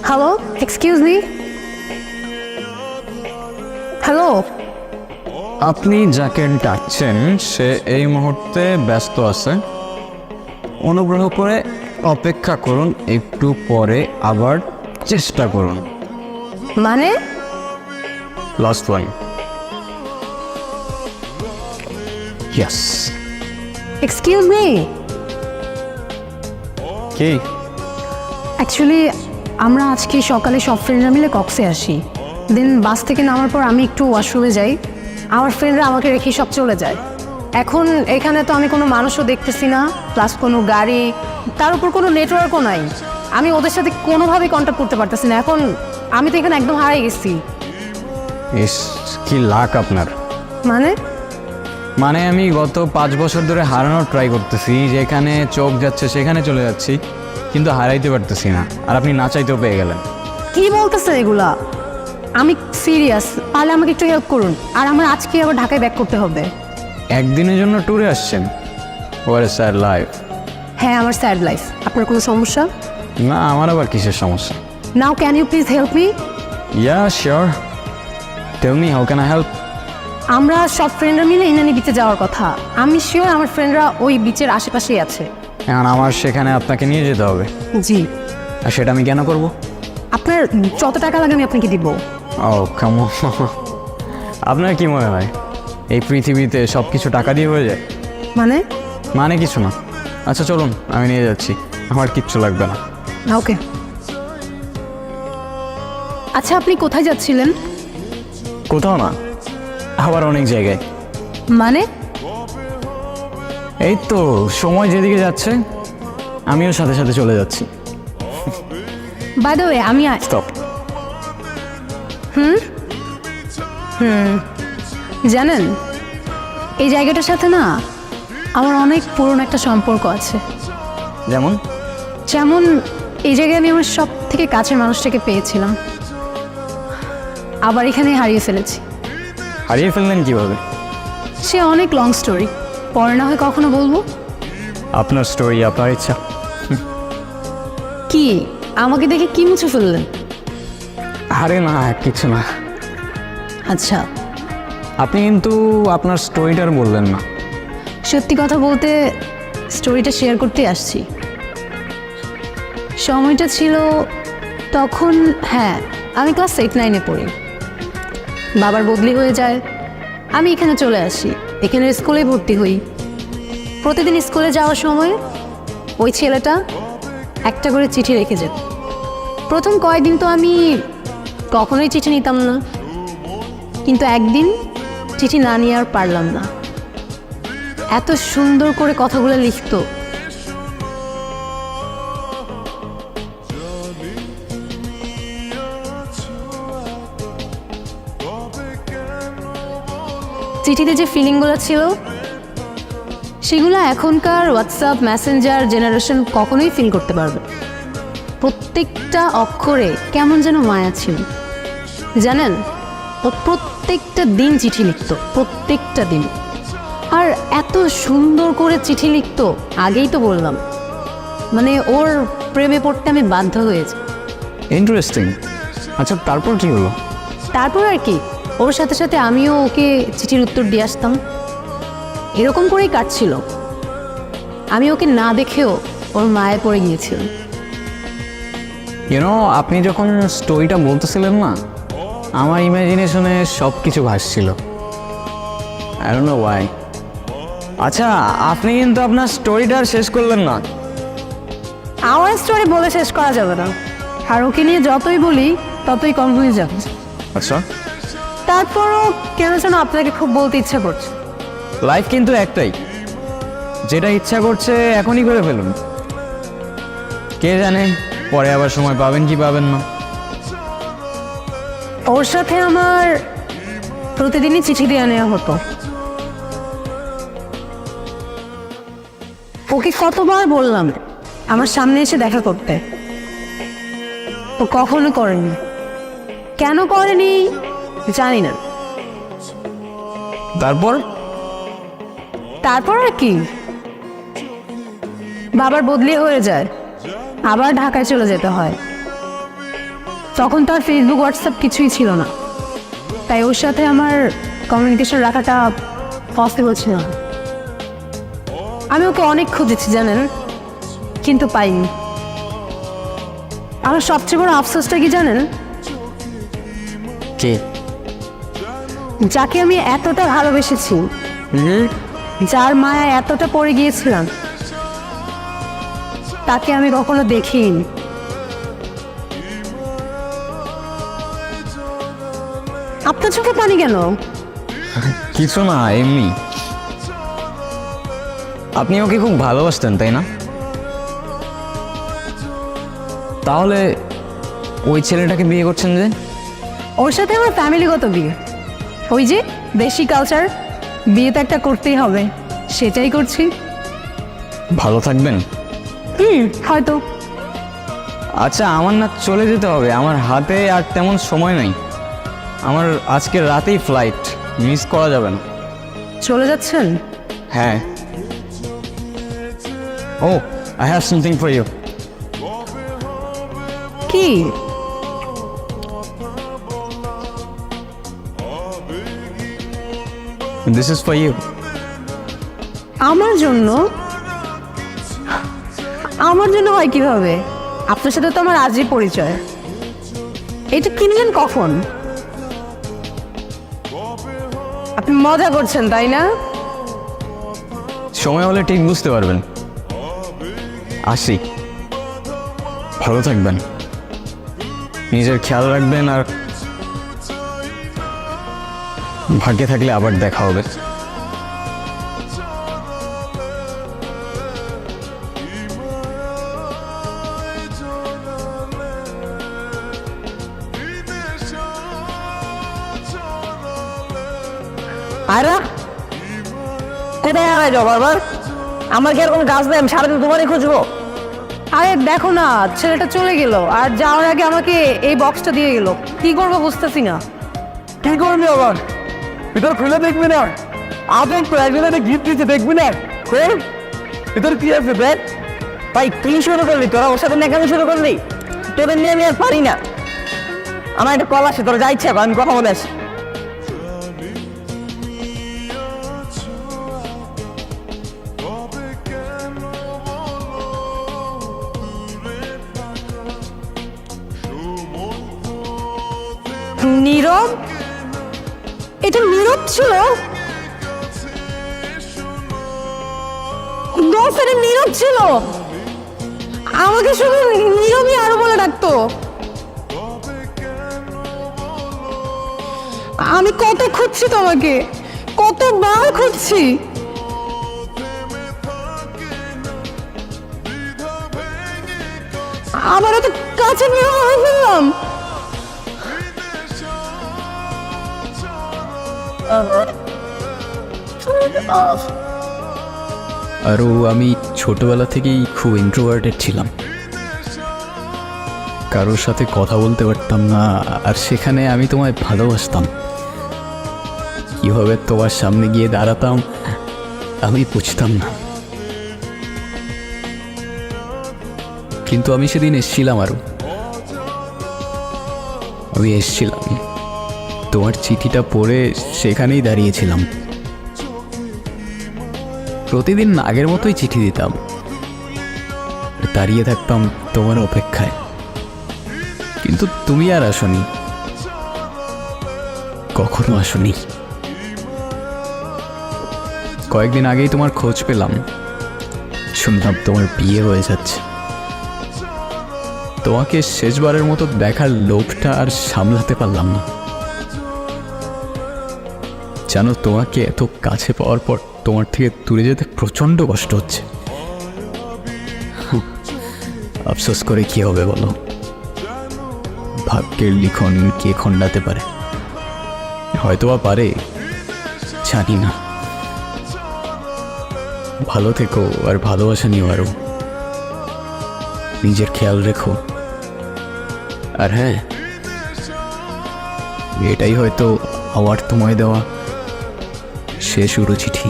Hello, excuse me. Hello. আপনি যাকে ডাকছেন সে এই মুহূর্তে ব্যস্ত আছে, অনুগ্রহ করে অপেক্ষা করুন, একটু পরে আবার চেষ্টা করুন। মানে? Last one. Yes. Excuse me. কি? অ্যাকচুয়ালি আমরা আজকে সকালে সব ফ্রেন্ডরা মিলে কক্সে আসি। দেন বাস থেকে নামার পর আমি একটু ওয়াশরুমে যাই, আমার ফ্রেন্ডরা আমাকে রেখে সব চলে যায়। এখন এখানে তো আমি কোনো মানুষও দেখতেছি না, প্লাস কোনো গাড়ি, তার উপর কোনো নেটওয়ার্কও নাই। আমি ওদের সাথে কোনোভাবেই কন্ট্যাক্ট করতে পারতেছি না। এখন আমি তো এখানে একদম হারিয়ে গেছি। ইস, কি লাক আপনার। মানে? মানে আমি গত 5 বছর ধরে হারানোর ট্রাই করতেছি, যেখানে চোখ যাচ্ছে সেখানে চলে যাচ্ছি, কিন্তু হারাইতে পারতেছি না। আর আপনি না চাইতেও পেয়ে গেলেন। কি বলতেছে এগুলা? আমি সিরিয়াস, তাহলে আমাকে একটু হেল্প করুন। আর আমার আজকে আবার ঢাকায় ব্যাক করতে হবে। একদিনের জন্য ট্যুরে আসছেন? What a sad life. হ্যাঁ, আমার স্যাড লাইফ। আপনার কোনো সমস্যা? না, আমার আবার কিসের সমস্যা? Now can you please help me? Yeah sure, tell me how can I help. আমরা সব ফ্রেন্ডরা মিলে ইনানি বিচে যাওয়ার কথা। আমি শিওর আমার ফ্রেন্ডরা ওই বিচের আশেপাশেই আছে। এখন আমার সেখানে আপনাকে নিয়ে যেতে হবে। জি। আর সেটা আমি কেন করব? আপনার যত টাকা লাগে আমি আপনাকে দিব। ও কাম অন। আপনার কি মনে হয় এই পৃথিবীতে সব কিছু টাকা দিয়ে হয়ে যায়? মানে? মানে কিছু না। আচ্ছা চলুন, আমি নিয়ে যাচ্ছি, আমার কিচ্ছু লাগবে না। ওকে। আচ্ছা, আপনি কোথায় যাচ্ছিলেন? কোথাও না, আবার অনেক জায়গায়। মানে? এই তো সময় যেদিকে যাচ্ছে আমিও সাথে সাথে চলে যাচ্ছি। বাই দ্য ওয়ে, আমি স্টপ। জানেন এই জায়গাটার সাথে না আমার অনেক পুরনো একটা সম্পর্ক আছে। যেমন? যেমন এই জায়গায় আমি আমার সব থেকে কাছের মানুষটাকে পেয়েছিলাম, আবার এখানে হারিয়ে ফেলেছি। হারিয়ে ফেললেন কিভাবে? সে অনেক লং স্টোরি, পরে না হয় কখনো বলবো। আপনার স্টোরি, আপনার ইচ্ছা। কি আমাকে দেখে কি মুছে ফেললেন? আরে না, কিছু না। আচ্ছা, আপনি কিন্তু আপনার স্টোরিটার বললেন না। সত্যি কথা বলতে স্টোরিটা শেয়ার করতে আসছি। সময়টা ছিল তখন, হ্যাঁ, আমি ক্লাস 8-9-এ পড়ি। বাবার বদলি হয়ে যায়, আমি এখানে চলে আসি, এখানে স্কুলে ভর্তি হই। প্রতিদিন স্কুলে যাওয়ার সময় ওই ছেলেটা একটা করে চিঠি রেখে যেত। প্রথম কয়েকদিন তো আমি কখনোই চিঠি নিতাম না, কিন্তু একদিন চিঠি না নিয়ে আর পারলাম না। এত সুন্দর করে কথাগুলো লিখতো। চিঠিতে যে ফিলিংগুলো ছিল সেগুলো এখনকার হোয়াটসঅ্যাপ মেসেঞ্জার জেনারেশন কখনোই ফিল করতে পারবে। প্রত্যেকটা অক্ষরে কেমন যেন মায়া ছিল। জানেন, ও প্রত্যেকটা দিন চিঠি লিখতো, প্রত্যেকটা দিন। আর এত সুন্দর করে চিঠি লিখতো, আগেই তো বললাম, মানে ওর প্রেমে পড়তে আমি বাধ্য হয়েছি। ইন্টারেস্টিং। আচ্ছা তারপর কি হলো? তারপর আর কি, ওর সাথে সাথে আমিও ওকে চিঠির উত্তর দিয়ে আসতাম। এরকম করেই কাটছিল। আমি ওকে না দেখেও ওর মায়ে পড়ে গিয়েছিল। ইউনো, আপনি যখন স্টোরিটা বলতেছিলেন না, আমার ইমাজিনেশনে সব কিছু ভাসছিল। I don't know why. আচ্ছা, আপনি কিন্তু আপনার স্টোরিটা শেষ করলেন না। আমার স্টোরি বলে শেষ করা যাবে না, আর ওকে নিয়ে যতই বলি ততই কম হয়ে যাবে। আচ্ছা, তারপরও কেন যেন আপনাকে খুব বলতে ইচ্ছা করছে। লাইফ কিন্তু একটাই, যেটা ইচ্ছা করছে এখনই করে ফেলুন। কে জানে পরে আবার সময় পাবেন কি পাবেন না। ওর সাথে আমার প্রতিদিনই চিঠি দেওয়া নেওয়া হতো। ওকে কতবার বললাম আমার সামনে এসে দেখা করতে, ও কখনো করেনি। কেন করেনি জানি না। তারপর তারপর আর কি, বাবার বদলি হয়ে যায়, আবার ঢাকায় চলে যেতে হয়। তখন তো আর ফেসবুক হোয়াটসঅ্যাপ কিছুই ছিল না, তাই ওর সাথে আমার কমিউনিকেশন রাখাটা পসিবল ছিল না। আমি ওকে অনেক খুঁজেছি জানেন, কিন্তু পাইনি। আমার সবচেয়ে বড় আফসোসটা কি জানেন? কে? যাকে আমি এতটা ভালোবেসেছি, যার মায়া এতটা পড়ে গিয়েছিলাম, তাকে আমি কখনো দেখিনি। আপনার চোখে পানি কেন? কিছু না, এমনি। আপনি ওকে খুব ভালোবাসতেন তাই না? তাহলে ওই ছেলেটাকে বিয়ে করছেন যে? ওর সাথে আমার ফ্যামিলিগত বিয়ে, ওই যে দেশি কালচার, বিয়ে তো একটা করতেই হবে, সেটাই করছি। ভালো থাকবেন? হয়তো। আচ্ছা, আমার না চলে যেতে হবে, আমার হাতে আর তেমন সময় নাই। আমার আজকে রাতেই ফ্লাইট, মিস করা যাবে না। চলে যাচ্ছেন? হ্যাঁ। ও, I have something for you. কি? This is for you. আমার জন্য? আমার জন্য হয় কিভাবে? আপনার সাথে তো আমার আজই পরিচয়। এটা কিনলেন কখন? আপনি মজা করছেন তাই না? সময় হলে ঠিক বুঝতে পারবেন। আসি, ভালো থাকবেন, নিজের খেয়াল রাখবেন, আর ভাগ্যে থাকলে আবার দেখা হবে। আয়রা, কোথায় হারাই যাও বারবার? আমার কি আর কোনো কাজ নেই? আমি সারাদিন তোমারই খুঁজবো। আরে দেখো না, ছেলেটা চলে গেল, আর যাওয়ার আগে আমাকে এই বক্সটা দিয়ে গেল। কি করবো বুঝতেছি না। কি করবি আবার? ভিতর খুলে দেখবি না? আপন তো একজনের গিফট দিতে দেখবি না? খোল, ভিতর কি আছে দেখ। ভাই তুই শুরু করলি, তোরা ওর সাথে নেকামি শুরু করলি। তোদের নিয়ে আমি আর পারি না। আমার একটা কল আসে, তোরা যা ইচ্ছা কর, আমি কথা বলে আসি। নীরব? এটা নীরব ছিল? এটা নীরব ছিল? আমাকে শুধু নীরবই আরো বলে ডাকতো। আমি কত খুঁজছি তোমাকে, কতবার খুঁজছি। আবার এত কাছে নিয়ে ফেললাম। আরও আমি ছোটবেলা থেকেই খুব ইন্ট্রোভার্টেড ছিলাম, কারোর সাথে কথা বলতে পারতাম না, আর সেখানে আমি তোমায় ভালোবাসতাম। কীভাবে তোমার সামনে গিয়ে দাঁড়াতাম আমি বুঝতাম না, কিন্তু আমি সেদিন এসেছিলাম। আমি এসেছিলাম, তোমার চিঠিটা পড়ে সেখানেই দাঁড়িয়েছিলাম। প্রতিদিন আগের মতোই চিঠি দিতাম, দাঁড়িয়ে থাকতাম তোমার অপেক্ষায়, কিন্তু তুমি আর আসনি, কখনো আসনি। কয়েকদিন আগেই তোমার খোঁজ পেলাম, শুনলাম তোমার বিয়ে হয়ে যাচ্ছে। তোমাকে শেষবারের মতো দেখার লোভটা আর সামলাতে পারলাম না। জানো, তোমাকে এত কাছে পাওয়ার পর তোমার থেকে দূরে যেতে প্রচণ্ড কষ্ট হচ্ছে। আফসোস করে কি হবে বলো? ভাগ্যের লিখন কে খণ্ডাতে পারে? হয়তোবা পারে, জানি না। ভালো থেকো, আর ভালোবাসা নিও আরো। নিজের খেয়াল রেখো। আর হ্যাঁ, এটাই হয়তো আমার তোমায় দেওয়া শেষ উড়ো চিঠি।